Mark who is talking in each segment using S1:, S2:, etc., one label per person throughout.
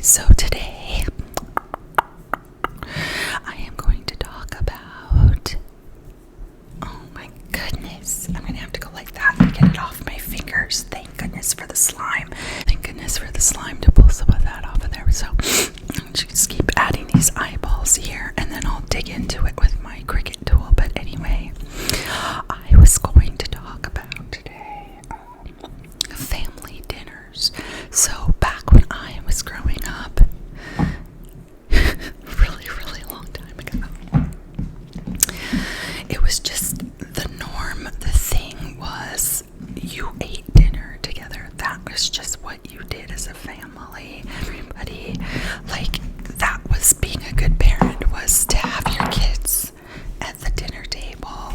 S1: so today I am going to talk about, oh my goodness, I'm going to have to go like that to get it off my fingers. Thank goodness for the slime. Thank goodness for the slime to pull some of that off of there. So I'm just keep adding these eyeballs here, and then I'll dig into it with my Cricut tool. But anyway, I was going to talk about today family dinners. So back when I was growing up, really long time ago, it was just the norm. The thing was you ate dinner together. That was just what you did as a family. Everybody, like, that was being a good parent, was to have your kids at the dinner table,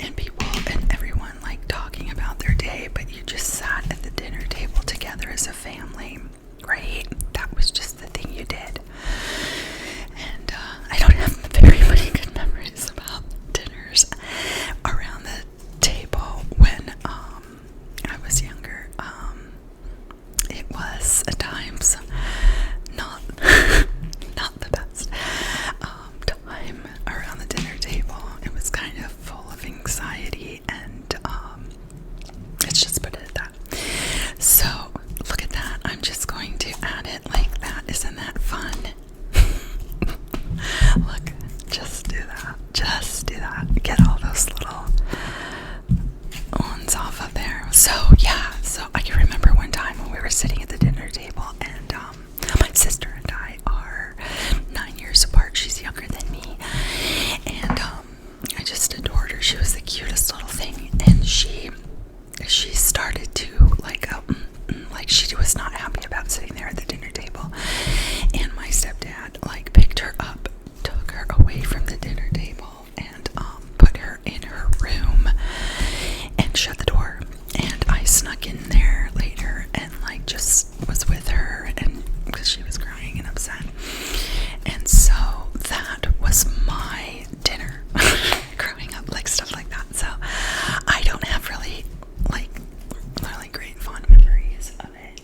S1: and people and everyone like talking about their day, but you just sat at the dinner table together as a family, right? That was just the thing you did. And I don't have very many good memories about dinners around the table when I was younger. It was at times not not the best time around the dinner table. It was kind of full of anxiety, and let's just put it at that. So look at that. I'm just going to add it like that. Isn't that fun? Look, just do that. Just do that. Get all those little ones off of there. So yeah, so I can remember one time when we were sitting at the dinner table, and my sister and I are 9 years apart. She's younger than me, and I just adored her. She was the cutest little thing, and she started to like she was not happy about sitting there at the dinner table, and my stepdad like picked her up, took her away from the dinner table, and put her in her room and shut the door. And I snuck in there later and like just was with her, and because she was crying and upset. And so that was my dinner growing up, like stuff like that. So I don't have really great fond memories of it.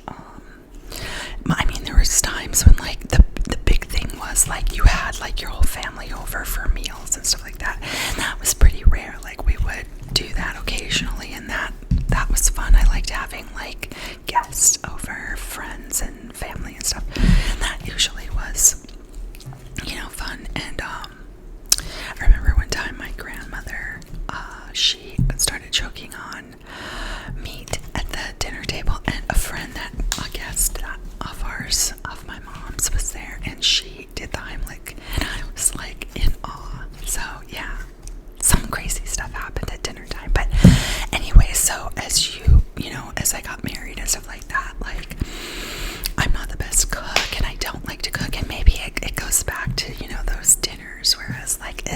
S1: I mean, there was times when like the big thing was like you had like your whole family over for meals and stuff like that. And that was pretty rare. Like we would do that occasionally, and that was fun. I liked having like guests over, friends and family and stuff. And that usually was, fun. And I remember one time my grandmother, she started choking on meat at the dinner table, and a guest of ours, of my mom's, was there, and she did the Heimlich, and I was like in awe. So yeah, some crazy stuff happened at dinner time. But anyway, so as as I got married and stuff like that, like I'm not the best cook, and I don't like to cook, and maybe it goes back to those dinners where I was like,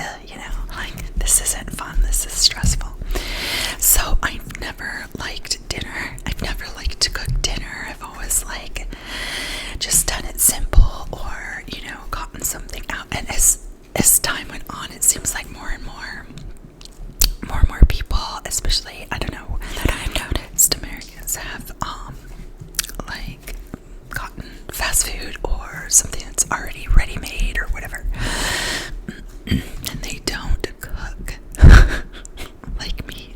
S1: like this isn't fun, this is stressful. So I've never liked dinner. I've never liked to cook dinner. I've always like just done it simple, or gotten something out. And as time went on, it seems like more and more people, especially, I don't know, that I've noticed, Americans have like gotten fast food or something that's already ready made or whatever, and they don't cook like me.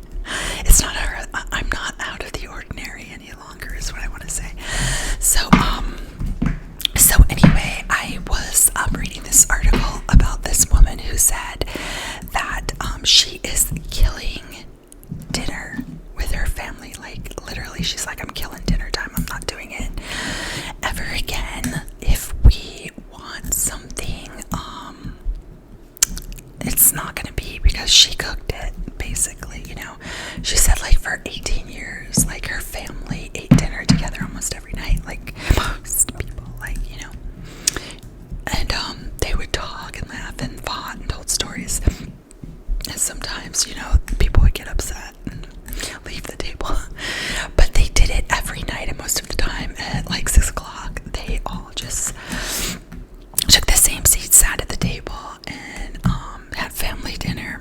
S1: I'm not out of the ordinary any longer, is what I want to say. So anyway, I was reading this article about this woman who said that she is killing dinner with her family. Like literally, she's like, I'm killing dinner time. I'm not doing it ever again. If we want something, it's not gonna be because she cooked it, basically. She said like for 18 years, like her family ate dinner together almost every night, like most people, like and they would talk and laugh and fought and told stories. And sometimes people would get upset and leave the table, but they did it every night, and most of the time at like 6 o'clock they all just took the same seat, sat at the table, and had family dinner.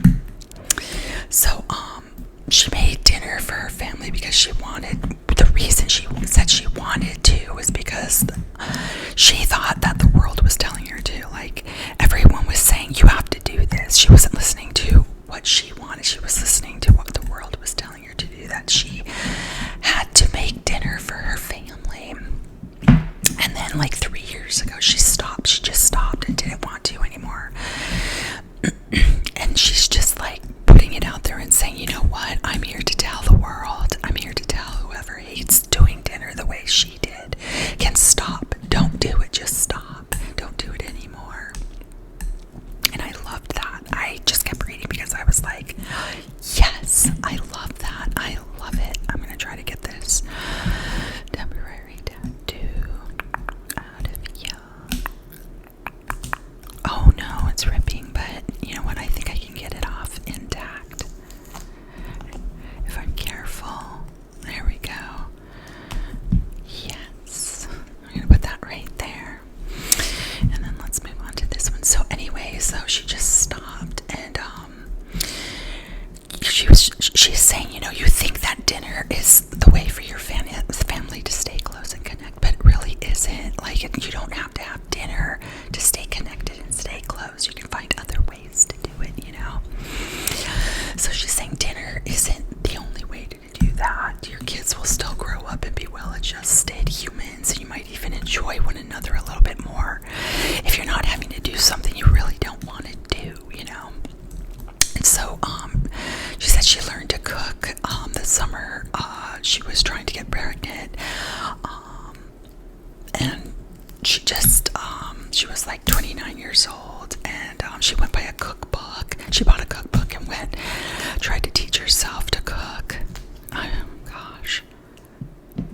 S1: So she made dinner for her family because she wanted, the she thought that the world was telling her to. Like, everyone was saying, you have to do this. She wasn't listening to what she wanted. She was listening to what the world was telling her to do, that she had to make dinner for her family. And then, like 3 years ago, she stopped. She just stopped and didn't want to anymore. And she's just like putting it out there and saying, you know what? I'm here to tell the world. I'm here to tell whoever hates doing dinner the way she did can stop. Don't do it. Just stop. Don't do it anymore. And I loved that. I just kept reading because I was like, yes, I love that. I love it. I'm going to try to get this temporary tattoo out of you. Oh no, it's ripping, but you know what? I think I can get it off intact if I'm careful. There we go. Yes. I'm going to put that right there. And then let's move on to this one. So anyway, so she just stopped, and she's saying, you know, you think that dinner is the way for your family to stay close and connect, but it really isn't. Like, you don't have to have dinner to stay connected and stay close. You can find other ways to do it, you know. So she's saying dinner isn't the only way to do that. Your kids will still grow up and be well-adjusted humans, and you might even enjoy one another a little bit more if you're not having to do something you really don't want to do, you know. And so she said she learned to cook this summer. She was trying to get pregnant, and she just she was like 29 years old, and she went by a cookbook. She bought a cookbook and tried to teach herself to cook. Gosh,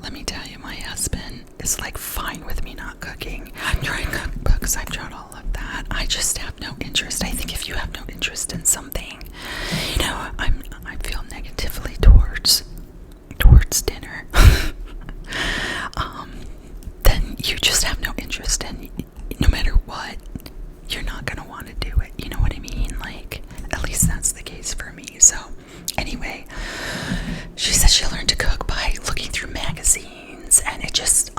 S1: let me tell you, my husband is like fine with me not cooking. I'm trying cookbooks. I've tried all of that. I just have no interest. I think if you have no interest in something, you know, I feel negatively towards dinner. Then you just have no interest in, no matter what, you're not gonna want to do it. You know what I mean? Like, at least that's the case for me. So anyway, she said she learned to cook by looking through magazines, and it just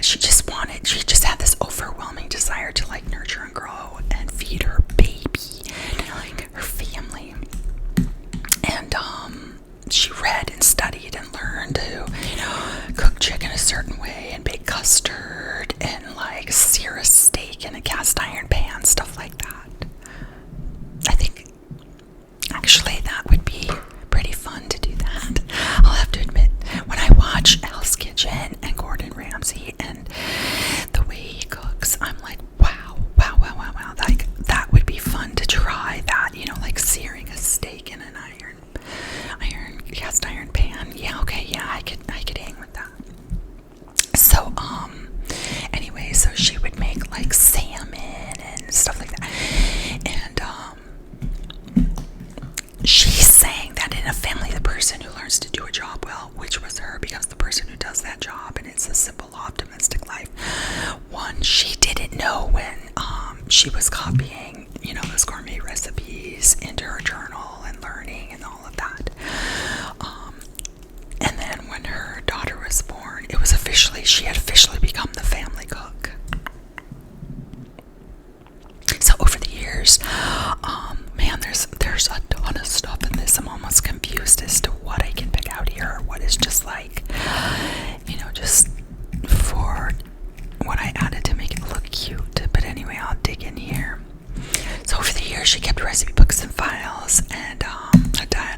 S1: she just had this overwhelming desire to like nurture and grow and feed her baby and like her family. And she read and studied and learned to, you know, cook chicken a certain way and bake custard and like sear a steak in a cast iron pan, stuff like that. I think actually that would be pretty fun to do that. I'll have to admit, when I watch Hell's Kitchen and Gordon Ramsay and the way he cooks, I'm like, wow. Like, that would be fun to try that, you know, like searing a steak in an cast iron pan. Yeah, okay, yeah, I could hang with that. So, anyway, so she would make like salmon and stuff like that. And, she's saying that in a family, the person who learns to do a job well, which was her, becomes the person who does that job, and it's a simple, optimistic life. One, she didn't know when she was copying, you know, those gourmet recipes into her journal and learning and all of that. And then when her daughter was born, it was she had officially become the family cook. So over the years, man, there's a ton of stuff in this. I'm almost confused as to what I can pick out here, or what is just like, you know, just for what I added to make it look cute. But anyway, I'll dig in here. So over the years, she kept recipe books and files, and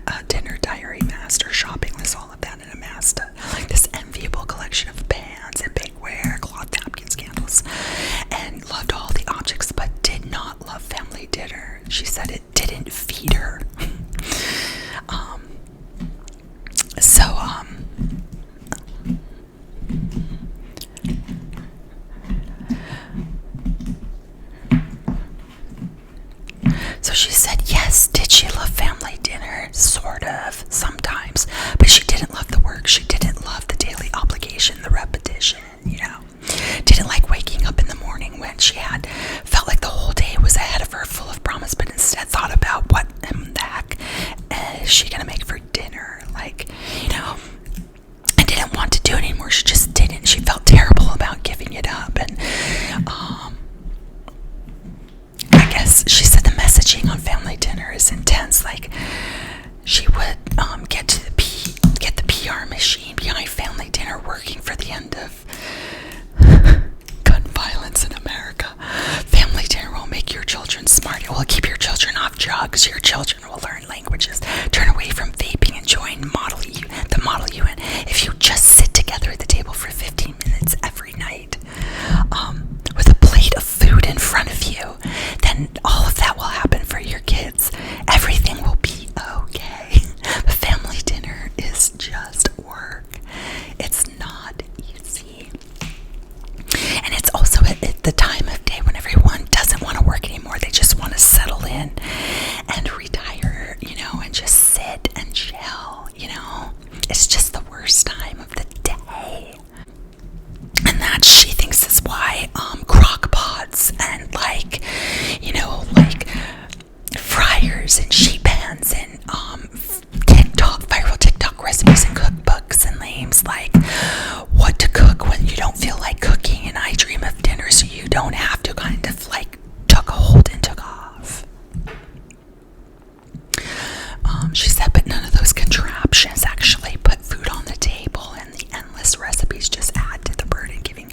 S1: a dinner diary, master shopping list, all of that, and amassed like this enviable collection of pans and bakeware, cloth napkins, candles, and loved all the objects, but did not love family dinner. She said it didn't feed her. So she said, yes, did she love family dinner? Sort of, sometimes. But she didn't love the work. She didn't love the daily obligation, the repetition, you know. Didn't like waking up in the morning when she felt like the whole day was ahead of her, full of promise, but instead thought about what in the heck is she going to make for dinner? Like, you know, and didn't want to do it anymore. She just didn't. She felt terrible about giving it behind family dinner working for the end of gun violence in America. Family dinner will make your children smart. It will keep your children off drugs. Your children will learn languages. Turn away from vaping and join the Model UN. If you just sit together at the table for 15 minutes every night, with a plate of food in front of you, then all of that will happen for your kids. Everything will be okay. But family dinner is just work. It's not easy. And it's also at the time of day when everyone doesn't want to work anymore. They just want to settle in and retire, and just sit and chill, It's just the worst time of the day. And that, she thinks, is why crock pots and fryers and sheet pans and viral TikTok recipes and cookbooks and names like what to cook when you don't feel like cooking and I dream of dinner so you don't have to kind of took hold and took off. She said, but none of those contraptions actually put food on the table, and the endless recipes just add to the burden, giving,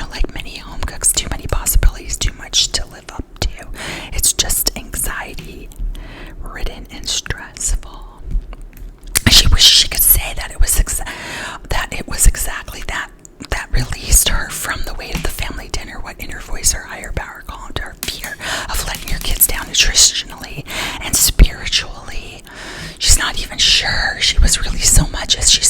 S1: like many home cooks, too many possibilities, too much to live up to. It's just anxiety ridden and stressful. She wished she could say that it was exactly that released her from the weight of the family dinner, what inner voice or higher power called her fear of letting your kids down nutritionally and spiritually. She's not even sure she was really so much as she